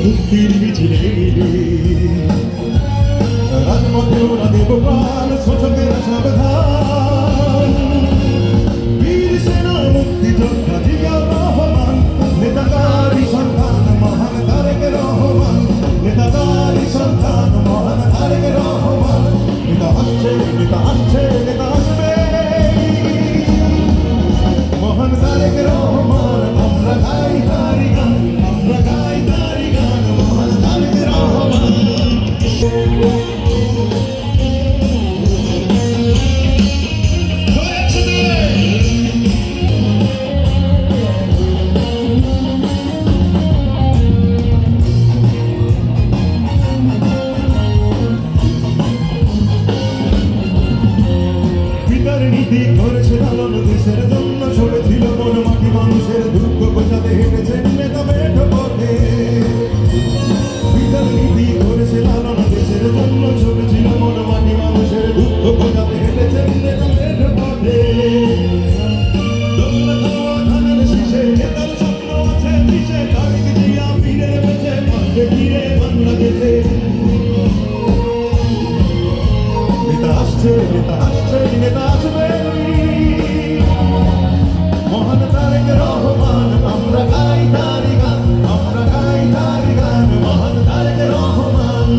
মুক্তির মিছিলে রাজপথে ওরা দেব প্রাণ শোষকের সাবধান বীর সেনা মুক্তিযোদ্ধা জিয়াউর রহমান নেতাকারী সন্তান মহান তারেক রহমান নেতাকারী সন্তান মহান তারেক রহমান নেতা আসছে নেতা আসছে নেতা আসবে মহান তারেক রহমান আমরা গাই তারি গান আমরা গাই তারি গান মহান তারেক রহমান নীতি করেছে লালন দেশের জন্য ছড়েছিল মন মাটি মানুষের দুঃখ বোঝাতে হেঁটেছেন নেতা বেঠ পথে পিতার নীতি করেছে লালন দেশের জন্য ছড়েছিল মন মাটি মানুষের দুঃখ বোঝাতে হেঁটেছেন নেতা বেঠ পথে ধানের শীষে নেতার স্বপ্ন আছে দিশে তারিখ জিয়া ফিরে বেঁচে মাঝে ফিরে বাংলাদেশে নেতা আসছে নেতা আসছে নেতা আসবে মহান তারেক রহমান আমরা গাই তারি গান আমরা গাই তারি গান মহান তারেক রহমান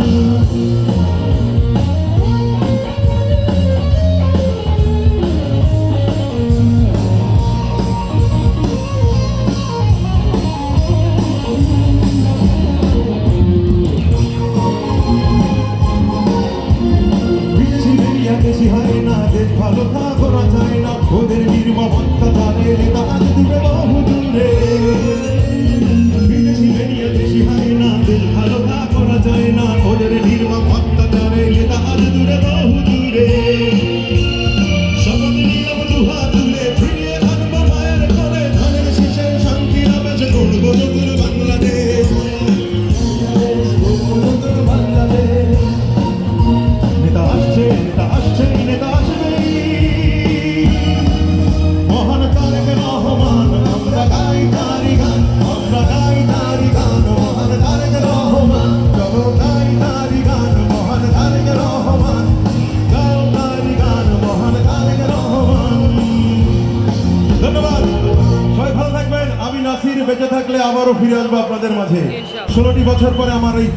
বেশি হয় না দেশ ভালো থাকা যায় না ওদের নির্মম অত্যাচারে নেতা আজ দূরে বহু দূরে বিদেশি বেরিয়ে বেশি হয় না দেশ ভালো থাকা যায় না ওদের নির্মম অত্যাচারে নেতা আজ দূরে বহু দূরে শপথ নিলাম দুহা তুলে ফিরিয়ে আনবো মায়ের করে ধানের শীষে শান্তি হবে যে গড়ব নতুন বাংলাদেশ বাংলাদেশ নেতা আসছে নেতা আসছে নেতা আসবে মহান তারেক রহমান আমরা গাই তারি গান আমরা গাই তারি গান মহান তারেক রহমান চলো গাই তারি গান মহান তারেক রহমান গাও তারি গান মহান তারেক রহমান ধন্যবাদ সবাই ভালো থাকবেন আমি নাসির বেঁচে থাকলে আবারও ফিরে আসবো আপনাদের মাঝে 16টি বছর পরে আমার এই